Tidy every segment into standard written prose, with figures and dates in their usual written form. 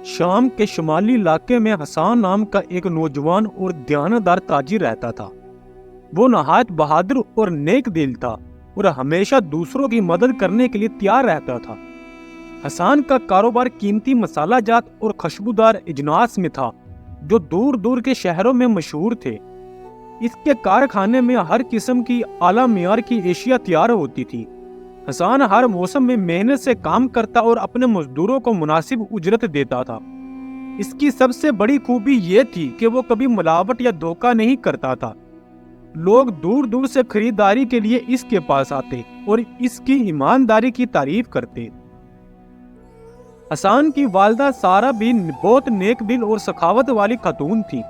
شام کے شمالی علاقے میں حسان نام کا ایک نوجوان اور دیانتدار تاجر رہتا تھا۔ وہ نہایت بہادر اور نیک دل تھا اور ہمیشہ دوسروں کی مدد کرنے کے لیے تیار رہتا تھا۔ حسان کا کاروبار قیمتی مسالہ جات اور خوشبودار اجناس میں تھا جو دور دور کے شہروں میں مشہور تھے۔ اس کے کارخانے میں ہر قسم کی اعلیٰ معیار کی اشیاء تیار ہوتی تھی۔ حسان ہر موسم میں محنت سے کام کرتا اور اپنے مزدوروں کو مناسب اجرت دیتا تھا۔ اس کی سب سے بڑی خوبی یہ تھی کہ وہ کبھی ملاوٹ یا دھوکہ نہیں کرتا تھا۔ لوگ دور دور سے خریداری کے لیے اس کے پاس آتے اور اس کی ایمانداری کی تعریف کرتے۔ حسان کی والدہ سارہ بھی بہت نیک دل اور سخاوت والی خاتون تھی۔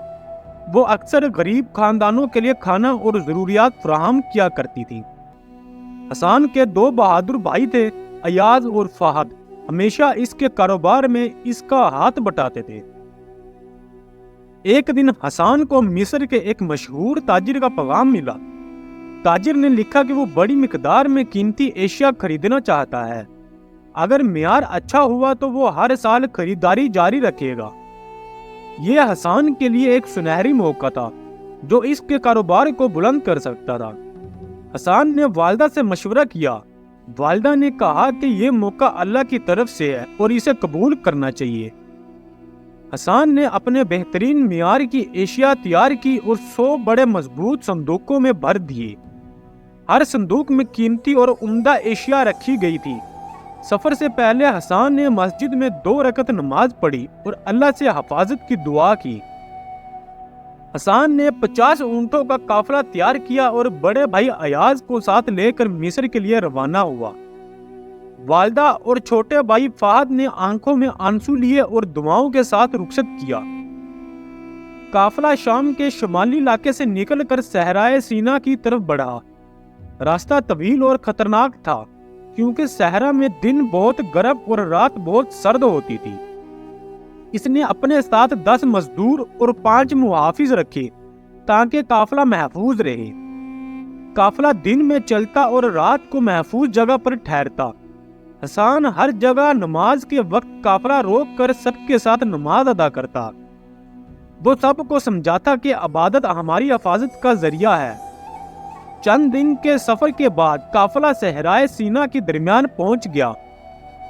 وہ اکثر غریب خاندانوں کے لیے کھانا اور ضروریات فراہم کیا کرتی تھی۔ حسان کے دو بہادر بھائی تھے، ایاز اور فہد، ہمیشہ اس کے کاروبار میں اس کا ہاتھ بٹاتے تھے۔ ایک دن حسان کو مصر کے ایک مشہور تاجر کا پیغام ملا۔ تاجر نے لکھا کہ وہ بڑی مقدار میں قیمتی اشیاء خریدنا چاہتا ہے۔ اگر معیار اچھا ہوا تو وہ ہر سال خریداری جاری رکھے گا۔ یہ حسان کے لیے ایک سنہری موقع تھا جو اس کے کاروبار کو بلند کر سکتا تھا۔ حسان نے والدہ سے مشورہ کیا۔ والدہ نے کہا کہ یہ موقع اللہ کی طرف سے ہے اور اسے قبول کرنا چاہیے۔ حسان نے اپنے بہترین معیار کی اشیاء تیار کی اور 100 بڑے مضبوط صندوقوں میں بھر دیے۔ ہر صندوق میں قیمتی اور عمدہ اشیاء رکھی گئی تھی۔ سفر سے پہلے حسان نے مسجد میں 2 رکعت نماز پڑھی اور اللہ سے حفاظت کی دعا کی۔ حسان نے 50 اونٹوں کا قافلہ تیار کیا اور بڑے بھائی ایاز کو ساتھ لے کر مصر کے لیے روانہ ہوا۔ والدہ اور چھوٹے بھائی فہد نے آنکھوں میں آنسو لیے اور دعاؤں کے ساتھ رخصت کیا۔ قافلہ شام کے شمالی علاقے سے نکل کر صحرائے سینا کی طرف بڑھا۔ راستہ طویل اور خطرناک تھا کیونکہ صحرا میں دن بہت گرم اور رات بہت سرد ہوتی تھی۔ اس نے اپنے ساتھ 10 مزدور اور 5 محافظ رکھے تاکہ قافلہ محفوظ رہے۔ قافلہ دن میں چلتا اور رات کو محفوظ جگہ پر ٹھہرتا۔ حسان ہر جگہ نماز کے وقت قافلہ روک کر سب کے ساتھ نماز ادا کرتا۔ وہ سب کو سمجھاتا کہ عبادت ہماری حفاظت کا ذریعہ ہے۔ چند دن کے سفر کے بعد قافلہ صحرائے سینا کے درمیان پہنچ گیا۔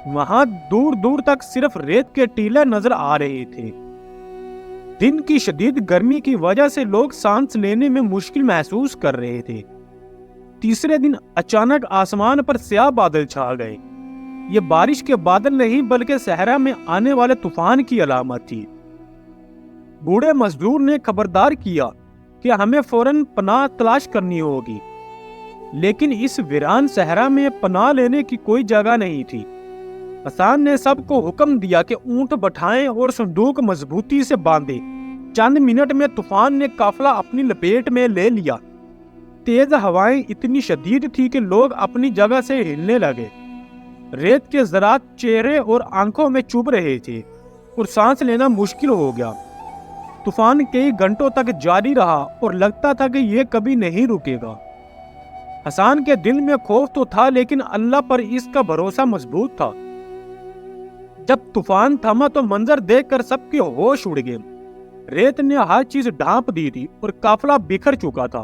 وہاں دور دور تک صرف ریت کے ٹیلے نظر آ رہے تھے۔ دن کی شدید گرمی کی وجہ سے لوگ سانس لینے میں مشکل محسوس کر رہے تھے۔ تیسرے دن اچانک آسمان پر سیاہ بادل چھا گئے۔ یہ بارش کے بادل نہیں بلکہ صحرا میں آنے والے طوفان کی علامت تھی۔ بوڑھے مزدور نے خبردار کیا کہ ہمیں فوراً پناہ تلاش کرنی ہوگی، لیکن اس ویران صحرا میں پناہ لینے کی کوئی جگہ نہیں تھی۔ حسان نے سب کو حکم دیا کہ اونٹ بٹھائیں اور صندوق مضبوطی سے باندھیں۔ چند منٹ میں طوفان نے قافلہ اپنی لپیٹ میں لے لیا۔ تیز ہوائیں اتنی شدید تھی کہ لوگ اپنی جگہ سے ہلنے لگے۔ ریت کے ذرات چہرے اور آنکھوں میں چبھ رہے تھے اور سانس لینا مشکل ہو گیا۔ طوفان کئی گھنٹوں تک جاری رہا اور لگتا تھا کہ یہ کبھی نہیں رکے گا۔ حسان کے دل میں خوف تو تھا لیکن اللہ پر اس کا بھروسہ مضبوط تھا۔ جب طوفان تھما تو منظر دیکھ کر سب کے ہوش اڑ گئے۔ ریت نے ہر چیز ڈھانپ دی تھی اور قافلہ بکھر چکا تھا۔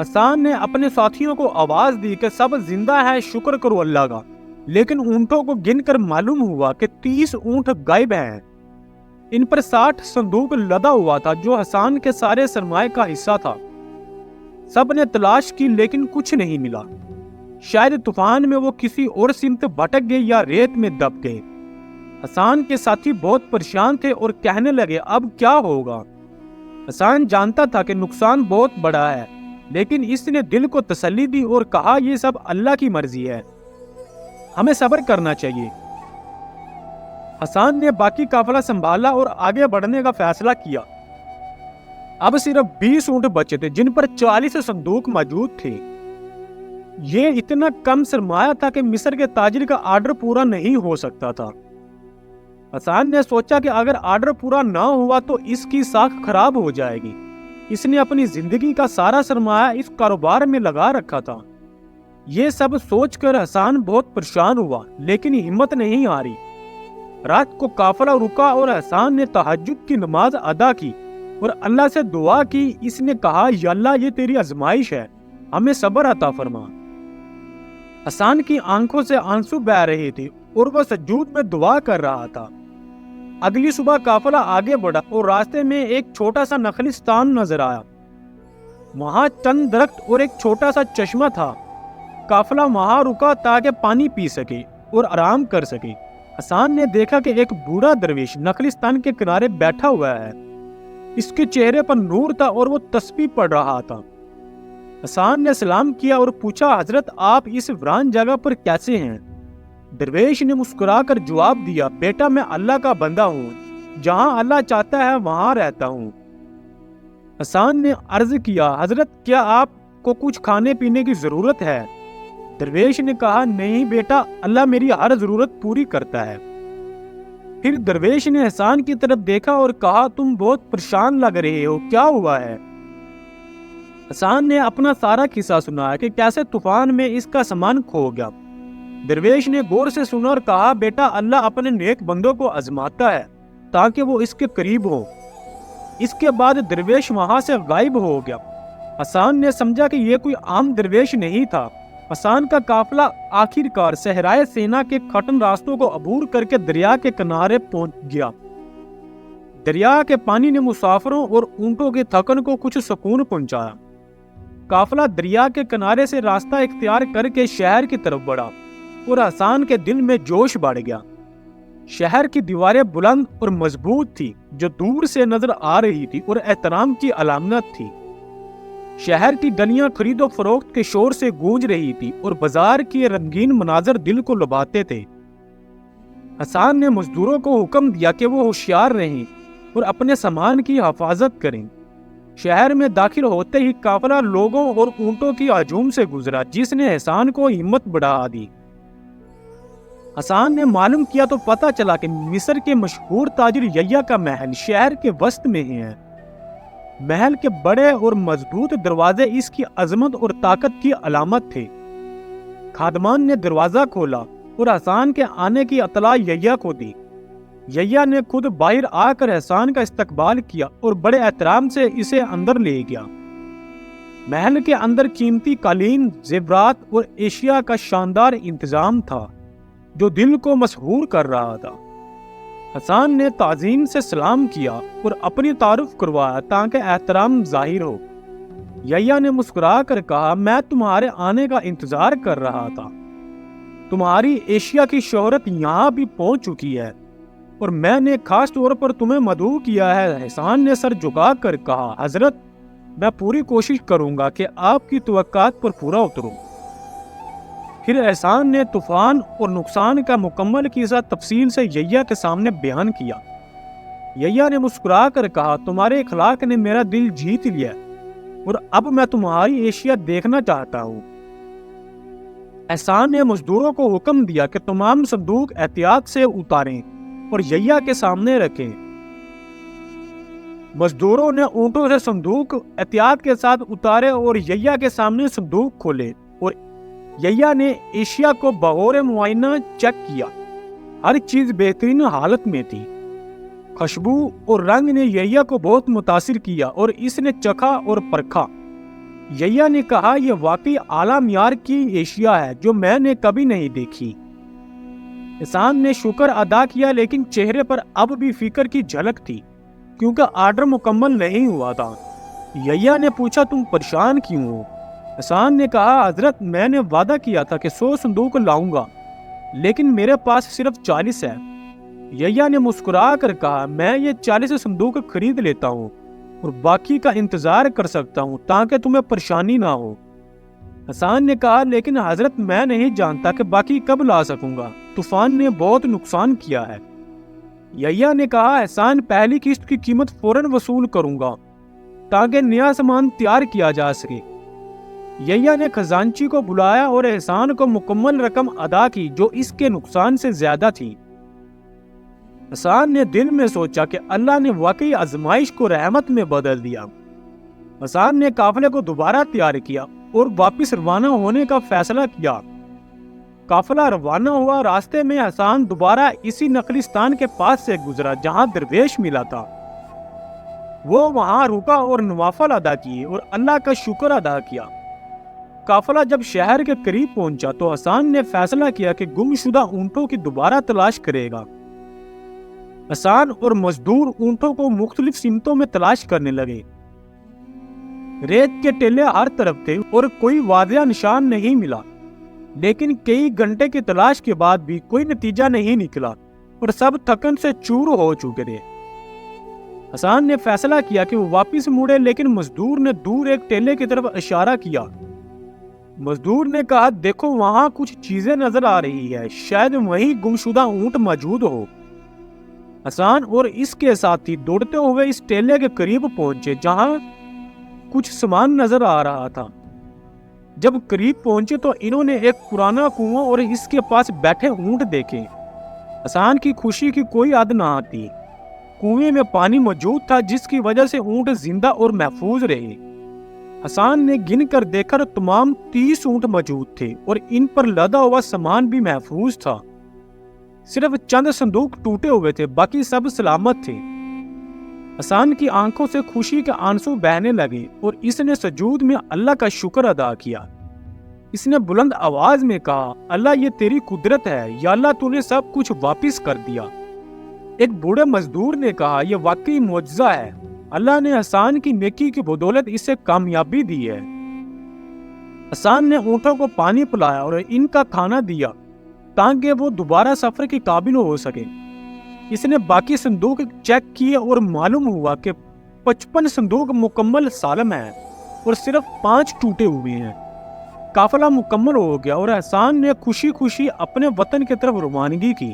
حسان نے اپنے ساتھیوں کو آواز دی کہ سب زندہ ہے، شکر کرو اللہ کا، لیکن اونٹوں کو گن کر معلوم ہوا کہ 30 اونٹ غائب ہیں۔ ان پر 60 صندوق لدا ہوا تھا جو حسان کے سارے سرمایہ کا حصہ تھا۔ سب نے تلاش کی لیکن کچھ نہیں ملا۔ شاید طوفان میں وہ کسی اور سمت بھٹک گئے یا ریت میں دب گئے۔ حسان کے ساتھی بہت پریشان تھے اور کہنے لگے اب کیا ہوگا۔ حسان جانتا تھا کہ نقصان بہت بڑا ہے، لیکن اس نے دل کو تسلی دی اور کہا یہ سب اللہ کی مرضی ہے، ہمیں صبر کرنا چاہیے۔ حسان نے باقی قافلہ سنبھالا اور آگے بڑھنے کا فیصلہ کیا۔ اب صرف 20 اونٹ بچے تھے جن پر 40 صندوق موجود تھے۔ یہ اتنا کم سرمایہ تھا کہ مصر کے تاجر کا آرڈر پورا نہیں ہو سکتا تھا۔ حسان نے سوچا کہ اگر آرڈر پورا نہ ہوا تو اس کی ساکھ خراب ہو جائے گی۔ اس نے اپنی زندگی کا سارا سرمایہ اس کاروبار میں لگا رکھا تھا۔ یہ سب سوچ کر حسان بہت پریشان ہوا لیکن ہمت نہیں آ رہی۔ رات کو قافلہ رکا اور احسان نے تہجد کی نماز ادا کی اور اللہ سے دعا کی۔ اس نے کہا، یا اللہ یہ تیری آزمائش ہے، ہمیں صبر عطا فرما۔ احسان کی آنکھوں سے آنسو بہہ رہے تھے اور وہ سجود میں دعا کر رہا تھا۔ اگلی صبح قافلہ آگے بڑھا اور راستے میں ایک چھوٹا سا نخلستان نظر آیا۔ وہاں چند درخت اور ایک چھوٹا سا چشمہ تھا۔ قافلہ وہاں رکا تاکہ پانی پی سکے اور آرام کر سکے۔ احسان نے دیکھا کہ ایک بوڑھا درویش نخلستان کے کنارے بیٹھا ہوا ہے۔ اس کے چہرے پر نور تھا اور وہ تسبیح پڑھ رہا تھا۔ احسان نے سلام کیا اور پوچھا، حضرت آپ اس ویران جگہ پر کیسے ہیں؟ درویش نے مسکرا کر جواب دیا، بیٹا میں اللہ کا بندہ ہوں، جہاں اللہ چاہتا ہے وہاں رہتا ہوں۔ احسان نے عرض کیا، حضرت کیا آپ کو کچھ کھانے پینے کی ضرورت ہے؟ درویش نے کہا، نہیں بیٹا، اللہ میری ہر ضرورت پوری کرتا ہے۔ پھر درویش نے احسان کی طرف دیکھا اور کہا، تم بہت پریشان لگ رہے ہو، کیا ہوا ہے؟ احسان نے اپنا سارا قصہ سنایا کہ کیسے طوفان میں اس کا سامان کھو گیا۔ درویش نے غور سے سنا اور کہا، بیٹا اللہ اپنے نیک بندوں کو آزماتا ہے تاکہ وہ اس کے قریب ہو۔ اس کے بعد درویش وہاں سے غائب ہو گیا۔ احسان نے سمجھا کہ یہ کوئی عام درویش نہیں تھا۔ احسان کا قافلہ آخر کار صحرائے سینا کے کھٹن راستوں کو عبور کر کے دریا کے کنارے پہنچ گیا۔ دریا کے پانی نے مسافروں اور اونٹوں کی تھکن کو کچھ سکون پہنچایا۔ قافلہ دریا کے کنارے سے راستہ اختیار کر کے شہر کی طرف بڑھا اور احسان کے دل میں جوش بڑھ گیا۔ شہر کی دیواریں بلند اور مضبوط تھی جو دور سے نظر آ رہی تھی اور احترام کی علامت تھی۔ شہر کی گلیاں خرید و فروخت کے شور سے گونج رہی تھی اور بازار کے رنگین مناظر دل کو لبھاتے تھے۔ احسان نے مزدوروں کو حکم دیا کہ وہ ہوشیار رہیں اور اپنے سامان کی حفاظت کریں۔ شہر میں داخل ہوتے ہی قافلہ لوگوں اور اونٹوں کی ہجوم سے گزرا جس نے احسان کو ہمت بڑھا دی۔ احسان نے معلوم کیا تو پتہ چلا کہ مصر کے مشہور تاجر یحییٰ کا محل شہر کے وسط میں ہی ہے۔ محل کے بڑے اور مضبوط دروازے اس کی عظمت اور طاقت کی علامت تھے۔ خادمان نے دروازہ کھولا اور احسان کے آنے کی اطلاع یحییٰ کو دی۔ یحییٰ نے خود باہر آ کر احسان کا استقبال کیا اور بڑے احترام سے اسے اندر لے گیا۔ محل کے اندر قیمتی قالین، زیورات اور اشیاء کا شاندار انتظام تھا جو دل کو مسحور کر رہا تھا۔ احسان نے تعظیم سے سلام کیا اور اپنی تعارف کروایا تاکہ احترام ظاہر ہو۔ یحییٰ نے مسکرا کر کہا، میں تمہارے آنے کا انتظار کر رہا تھا۔ تمہاری ایشیا کی شہرت یہاں بھی پہنچ چکی ہے اور میں نے خاص طور پر تمہیں مدعو کیا ہے۔ احسان نے سر جھکا کر کہا، حضرت میں پوری کوشش کروں گا کہ آپ کی توقعات پر پورا اتروں۔ پھر احسان نے طوفان اور نقصان کا مکمل قصہ تفصیل سے یحییٰ کے سامنے بیان کیا۔ یحییٰ نے مسکرا کر کہا، تمہارے اخلاق نے میرا دل جیت لیا اور اب میں تمہاری ایشیا دیکھنا چاہتا ہوں۔ احسان نے مزدوروں کو حکم دیا کہ تمام صندوق احتیاط سے اتاریں اور یحییٰ کے سامنے رکھیں۔ مزدوروں نے اونٹوں سے صندوق احتیاط کے ساتھ اتارے اور یحییٰ کے سامنے صندوق کھولے اور یحییٰ نے اشیاء کو بغور معائنہ چیک کیا۔ ہر چیز بہترین حالت میں تھی۔ خوشبو اور رنگ نے یحییٰ کو بہت متاثر کیا اور اس نے چکھا اور پرکھا۔ یحییٰ نے کہا، یہ واقعی اعلیٰ معیار کی اشیاء ہے جو میں نے کبھی نہیں دیکھی۔ احسان نے شکر ادا کیا لیکن چہرے پر اب بھی فکر کی جھلک تھی کیونکہ آرڈر مکمل نہیں ہوا تھا۔ یحییٰ نے پوچھا، تم پریشان کیوں ہو؟ احسان نے کہا، حضرت میں نے وعدہ کیا تھا کہ 100 صندوق لاؤں گا لیکن میرے پاس صرف 40 ہے۔ یحییٰ نے مسکرا کر کہا، میں یہ 40 صندوق خرید لیتا ہوں اور باقی کا انتظار کر سکتا ہوں تاکہ تمہیں پریشانی نہ ہو۔ احسان نے کہا، لیکن حضرت میں نہیں جانتا کہ باقی کب لا سکوں گا، طوفان نے بہت نقصان کیا ہے۔ یحییٰ نے کہا، احسان پہلی قسط کی قیمت فوراً وصول کروں گا تاکہ نیا سامان تیار کیا جا سکے۔ یحییٰ نے خزانچی کو بلایا اور احسان کو مکمل رقم ادا کی جو اس کے نقصان سے زیادہ تھی۔ احسان نے دل میں سوچا کہ اللہ نے واقعی آزمائش کو رحمت میں بدل دیا۔ احسان نے قافلے کو دوبارہ تیار کیا اور واپس روانہ ہونے کا فیصلہ کیا۔ قافلہ روانہ ہوا، راستے میں حسان دوبارہ اسی نخلستان کے پاس سے گزرا جہاں درویش ملا تھا۔ وہ وہاں رکا اور نوافل ادا کیے اور اللہ کا شکر ادا کیا۔ قافلہ جب شہر کے قریب پہنچا تو حسان نے فیصلہ کیا کہ گمشدہ اونٹوں کی دوبارہ تلاش کرے گا۔ حسان اور مزدور اونٹوں کو مختلف سمتوں میں تلاش کرنے لگے۔ ریت کے ٹیلے ہر طرف تھے اور کوئی واضح نشان نہیں ملا، لیکن کئی گھنٹے کی تلاش کے بعد بھی کوئی نتیجہ نہیں نکلا اور سب تھکن سے چور ہو چکے تھے۔ حسان نے فیصلہ کیا کہ وہ واپس مڑے، لیکن مزدور نے دور ایک ٹیلے کی طرف اشارہ کیا۔ مزدور نے کہا، دیکھو وہاں کچھ چیزیں نظر آ رہی ہے، شاید وہیں گمشدہ اونٹ موجود ہو۔ حسان اور اس کے ساتھی دوڑتے ہوئے اس ٹیلے کے قریب پہنچے جہاں کچھ سامان نظر آ رہا تھا۔ جب قریب پہنچے تو انہوں نے ایک پرانا کنواں اور اس کے پاس بیٹھے اونٹ دیکھے۔ حسان کی خوشی کی کوئی حد نہ آتی۔ کنویں میں پانی موجود تھا جس کی وجہ سے اونٹ زندہ اور محفوظ رہے۔ حسان نے گن کر دیکھا تو تمام 30 اونٹ موجود تھے اور ان پر لدا ہوا سامان بھی محفوظ تھا۔ صرف چند صندوق ٹوٹے ہوئے تھے، باقی سب سلامت تھے۔ حسان کی آنکھوں سے خوشی کے آنسو بہنے لگے اور اس نے سجود میں اللہ کا شکر ادا کیا۔ اس نے بلند آواز میں کہا، اللہ یہ تیری قدرت ہے، یا اللہ تو نے سب کچھ واپس کر دیا۔ ایک بوڑھے مزدور نے کہا، یہ واقعی معجزہ ہے، اللہ نے حسان کی نیکی کی بدولت اسے کامیابی دی ہے۔ حسان نے اونٹوں کو پانی پلایا اور ان کا کھانا دیا تاکہ وہ دوبارہ سفر کے قابل ہو سکے۔ اس نے باقی صندوق چیک کیے اور معلوم ہوا کہ 55 صندوق مکمل سالم ہیں اور صرف 5 ٹوٹے ہوئے ہیں۔ قافلہ مکمل ہو گیا اور حسان نے خوشی خوشی اپنے وطن کی طرف روانگی کی۔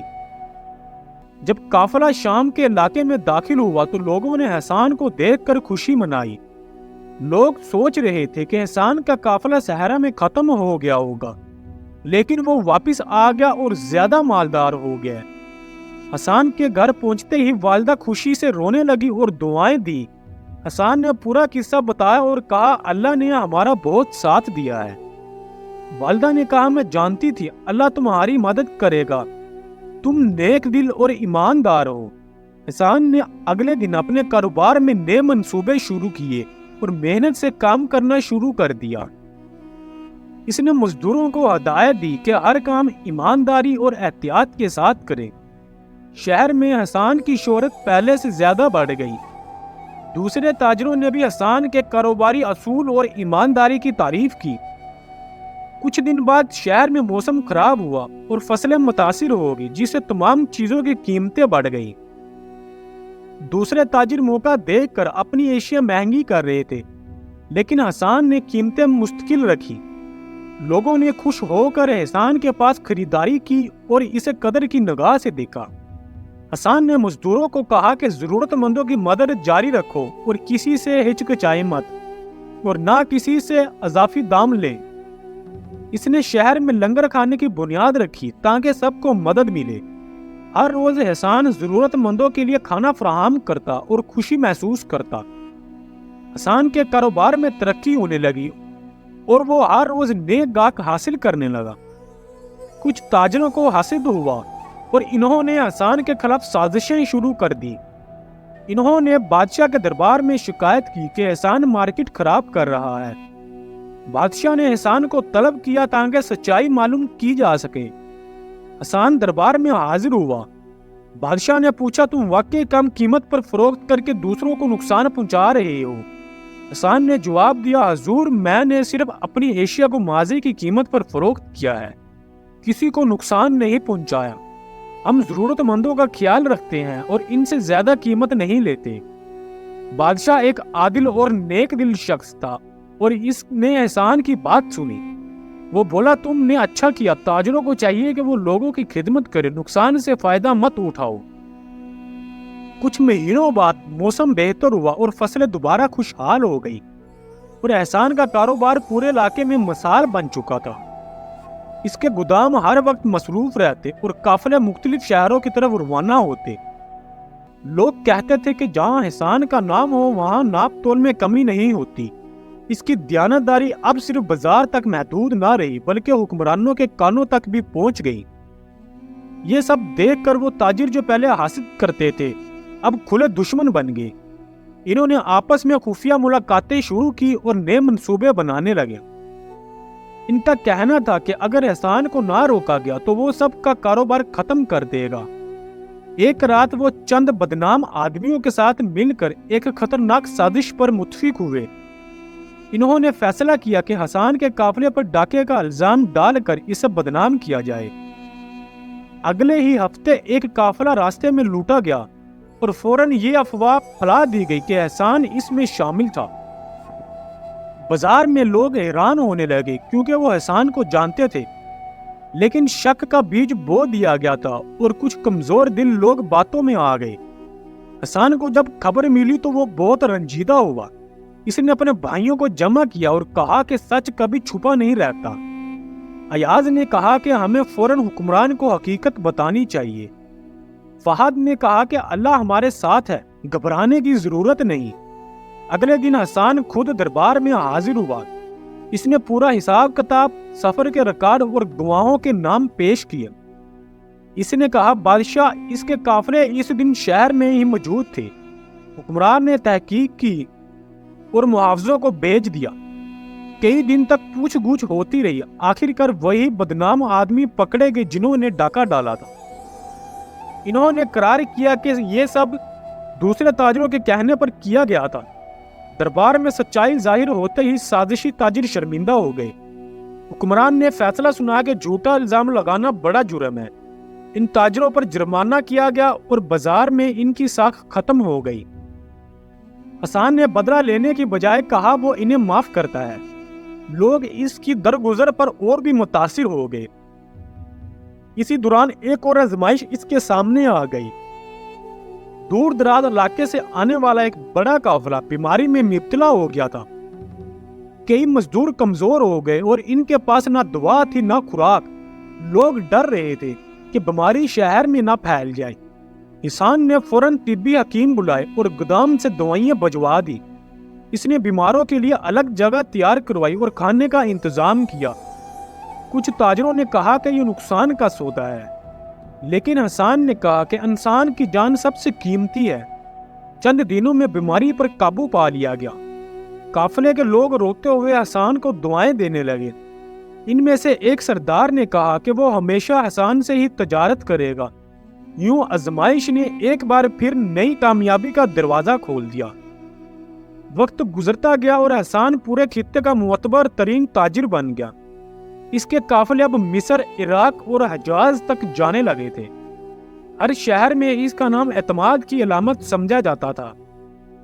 جب قافلہ شام کے علاقے میں داخل ہوا تو لوگوں نے حسان کو دیکھ کر خوشی منائی۔ لوگ سوچ رہے تھے کہ حسان کا قافلہ صحرا میں ختم ہو گیا ہوگا، لیکن وہ واپس آ گیا اور زیادہ مالدار ہو گیا۔ حسان کے گھر پہنچتے ہی والدہ خوشی سے رونے لگی اور دعائیں دی۔ حسان نے پورا قصہ بتایا اور کہا، اللہ نے ہمارا بہت ساتھ دیا ہے۔ والدہ نے کہا، میں جانتی تھی اللہ تمہاری مدد کرے گا، تم نیک دل اور ایماندار ہو۔ حسان نے اگلے دن اپنے کاروبار میں نئے منصوبے شروع کیے اور محنت سے کام کرنا شروع کر دیا۔ اس نے مزدوروں کو ہدایت دی کہ ہر کام ایمانداری اور احتیاط کے ساتھ کرے۔ شہر میں حسان کی شہرت پہلے سے زیادہ بڑھ گئی۔ دوسرے تاجروں نے بھی حسان کے کاروباری اصول اور ایمانداری کی تعریف کی۔ کچھ دن بعد شہر میں موسم خراب ہوا اور فصلیں متاثر ہو گئی، جس سے تمام چیزوں کی قیمتیں بڑھ گئیں۔ دوسرے تاجر موقع دیکھ کر اپنی اشیاء مہنگی کر رہے تھے، لیکن حسان نے قیمتیں مستقل رکھی۔ لوگوں نے خوش ہو کر حسان کے پاس خریداری کی اور اسے قدر کی نگاہ سے دیکھا۔ حسان نے مزدوروں کو کہا کہ ضرورت مندوں کی مدد جاری رکھو اور کسی سے ہچکچائے مت اور نہ کسی سے اضافی دام لے۔ اس نے شہر میں لنگر کھانے کی بنیاد رکھی تاکہ سب کو مدد ملے۔ ہر روز حسان ضرورت مندوں کے لیے کھانا فراہم کرتا اور خوشی محسوس کرتا۔ حسان کے کاروبار میں ترقی ہونے لگی اور وہ ہر روز نئے گاہک حاصل کرنے لگا۔ کچھ تاجروں کو حسد ہوا اور انہوں نے حسان کے خلاف سازشیں شروع کر دی۔ انہوں نے بادشاہ کے دربار میں شکایت کی کہ حسان مارکیٹ خراب کر رہا ہے۔ بادشاہ نے حسان کو طلب کیا تاکہ سچائی معلوم کی جا سکے۔ حسان دربار میں حاضر ہوا۔ بادشاہ نے پوچھا، تم واقعی کم قیمت پر فروخت کر کے دوسروں کو نقصان پہنچا رہے ہو؟ حسان نے جواب دیا، حضور میں نے صرف اپنی اشیاء کو ماضی کی قیمت پر فروخت کیا ہے، کسی کو نقصان نہیں پہنچایا۔ ہم ضرورت مندوں کا خیال رکھتے ہیں اور ان سے زیادہ قیمت نہیں لیتے۔ بادشاہ ایک عادل اور نیک دل شخص تھا اور اس نے حسان کی بات سنی۔ وہ بولا، تم نے اچھا کیا، تاجروں کو چاہیے کہ وہ لوگوں کی خدمت کرے، نقصان سے فائدہ مت اٹھاؤ۔ کچھ مہینوں بعد موسم بہتر ہوا اور فصلیں دوبارہ خوشحال ہو گئی اور حسان کا کاروبار پورے علاقے میں مثال بن چکا تھا۔ اس کے گودام ہر وقت مصروف رہتے اور قافلے مختلف شہروں کی طرف روانہ ہوتے۔ لوگ کہتے تھے کہ جہاں حسان کا نام ہو وہاں ناپ تول میں کمی نہیں ہوتی۔ اس کی دیانتداری اب صرف بازار تک محدود نہ رہی بلکہ حکمرانوں کے کانوں تک بھی پہنچ گئی۔ یہ سب دیکھ کر وہ تاجر جو پہلے حسد کرتے تھے اب کھلے دشمن بن گئے۔ انہوں نے آپس میں خفیہ ملاقاتیں شروع کی اور نئے منصوبے بنانے لگے۔ ان کا کہنا تھا کہ اگر احسان کو نہ روکا گیا تو وہ سب کا کاروبار ختم کر دے گا۔ ایک رات وہ چند بدنام آدمیوں کے ساتھ مل کر ایک خطرناک سازش پر متفق ہوئے۔ انہوں نے فیصلہ کیا کہ حسان کے قافلے پر ڈاکے کا الزام ڈال کر اسے بدنام کیا جائے۔ اگلے ہی ہفتے ایک قافلہ راستے میں لوٹا گیا اور فوراً یہ افواہ پھیلا دی گئی کہ احسان اس میں شامل تھا۔ بازار میں لوگ حیران ہونے لگے کیونکہ وہ احسان کو جانتے تھے، لیکن شک کا بیج بو دیا گیا تھا اور کچھ کمزور دل لوگ باتوں میں آ گئے۔ احسان کو جب خبر ملی تو وہ بہت رنجیدہ ہوا۔ اس نے اپنے بھائیوں کو جمع کیا اور کہا کہ سچ کبھی چھپا نہیں رہتا۔ ایاز نے کہا کہ ہمیں فوراً حکمران کو حقیقت بتانی چاہیے۔ فہد نے کہا کہ اللہ ہمارے ساتھ ہے، گھبرانے کی ضرورت نہیں۔ اگلے دن حسان خود دربار میں حاضر ہوا۔ اس نے پورا حساب کتاب، سفر کے ریکارڈ اور گواہوں کے نام پیش کیے۔ اس نے کہا بادشاہ اس کے قافلے اس دن شہر میں ہی موجود تھے۔ حکمران نے تحقیق کی اور محافظوں کو بھیج دیا۔ کئی دن تک پوچھ گچھ ہوتی رہی۔ آخر کار وہی بدنام آدمی پکڑے گئے جنہوں نے ڈاکہ ڈالا تھا۔ انہوں نے قرار کیا کہ یہ سب دوسرے تاجروں کے کہنے پر کیا گیا تھا۔ دربار میں سچائی ظاہر ہوتے ہی سازشی تاجر شرمندہ ہو گئے۔ حکمران نے فیصلہ سنا کہ جھوٹا الزام لگانا بڑا جرم ہے۔ ان تاجروں پر جرمانہ کیا گیا اور بازار میں ان کی ساکھ ختم ہو گئی۔ حسان نے بدلہ لینے کی بجائے کہا وہ انہیں معاف کرتا ہے۔ لوگ اس کی درگزر پر اور بھی متاثر ہو گئے۔ اسی دوران ایک اور آزمائش اس کے سامنے آ گئی۔ دور دراز علاقے سے آنے والا ایک بڑا قافلہ بیماری میں مبتلا ہو گیا تھا۔ کئی مزدور کمزور ہو گئے اور ان کے پاس نہ دوا تھی نہ خوراک۔ لوگ ڈر رہے تھے کہ بیماری شہر میں نہ پھیل جائے۔ حسان نے فوراً طبی حکیم بلائے اور گودام سے دوائیں بھجوا دی۔ اس نے بیماروں کے لیے الگ جگہ تیار کروائی اور کھانے کا انتظام کیا۔ کچھ تاجروں نے کہا کہ یہ نقصان کا سودا ہے، لیکن حسان نے کہا کہ انسان کی جان سب سے قیمتی ہے۔ چند دنوں میں بیماری پر قابو پا لیا گیا۔ قافلے کے لوگ روتے ہوئے حسان کو دعائیں دینے لگے۔ ان میں سے ایک سردار نے کہا کہ وہ ہمیشہ حسان سے ہی تجارت کرے گا۔ یوں آزمائش نے ایک بار پھر نئی کامیابی کا دروازہ کھول دیا۔ وقت گزرتا گیا اور حسان پورے خطے کا معتبر ترین تاجر بن گیا۔ اس کے قافلے اب مصر، عراق اور حجاز تک جانے لگے تھے۔ ہر شہر میں اس کا نام اعتماد کی علامت سمجھا جاتا تھا۔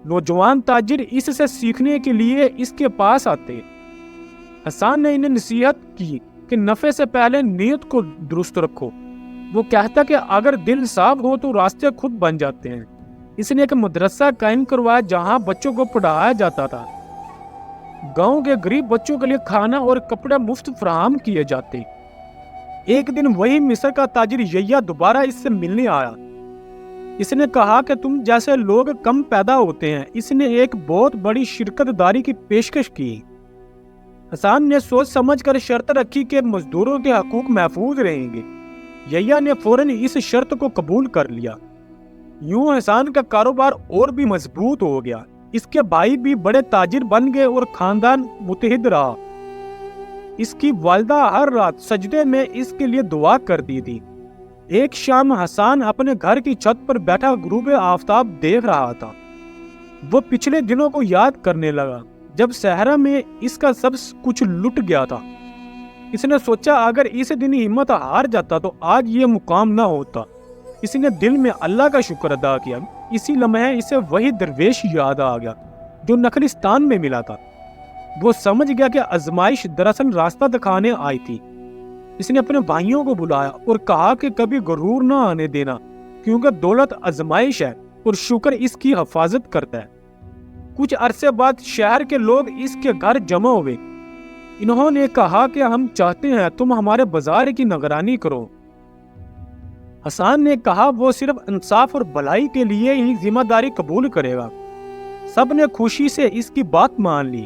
نوجوان تاجر اس سے سیکھنے کے لیے اس کے پاس آتے۔ حسان نے انہیں نصیحت کی کہ نفع سے پہلے نیت کو درست رکھو۔ وہ کہتا کہ اگر دل صاف ہو تو راستے خود بن جاتے ہیں۔ اس نے ایک مدرسہ قائم کروایا جہاں بچوں کو پڑھایا جاتا تھا۔ گاؤں کے غریب بچوں کے لیے کھانا اور کپڑے مفت فراہم کیے جاتے۔ ایک دن وہی مصر کا تاجر یحییٰ دوبارہ اس سے ملنے آیا۔ اس نے کہا کہ تم جیسے لوگ کم پیدا ہوتے ہیں۔ اس نے ایک بہت بڑی شرکت داری کی پیشکش کی۔ حسان نے سوچ سمجھ کر شرط رکھی کہ مزدوروں کے حقوق محفوظ رہیں گے۔ یحییٰ نے فوراً اس شرط کو قبول کر لیا۔ یوں حسان کا کاروبار اور بھی مضبوط ہو گیا۔ اس کے بھائی بھی بڑے تاجر بن گئے اور خاندان متحد رہا۔ اس کی والدہ ہر رات سجدے میں اس کے لیے دعا کرتی تھی۔ ایک شام حسان اپنے گھر کی چھت پر بیٹھا غروب آفتاب دیکھ رہا تھا۔ وہ پچھلے دنوں کو یاد کرنے لگا جب صحرا میں اس کا سب کچھ لٹ گیا تھا۔ اس نے سوچا اگر اس دن ہمت ہار جاتا تو آج یہ مقام نہ ہوتا۔ اس نے دل میں اللہ کا شکر ادا کیا۔ اسی لمحے اسے وہی درویش یاد آ گیا جو نخلستان میں ملا تھا۔ وہ سمجھ گیا کہ آزمائش دراصل راستہ دکھانے آئی تھی۔ اس نے اپنے بھائیوں کو بلایا اور کہا کہ کبھی غرور نہ آنے دینا، کیونکہ دولت آزمائش ہے اور شکر اس کی حفاظت کرتا ہے۔ کچھ عرصے بعد شہر کے لوگ اس کے گھر جمع ہوئے۔ انہوں نے کہا کہ ہم چاہتے ہیں تم ہمارے بازار کی نگرانی کرو۔ حسان نے کہا وہ صرف انصاف اور بھلائی کے لیے ہی ذمہ داری قبول کرے گا۔ سب نے خوشی سے اس کی بات مان لی۔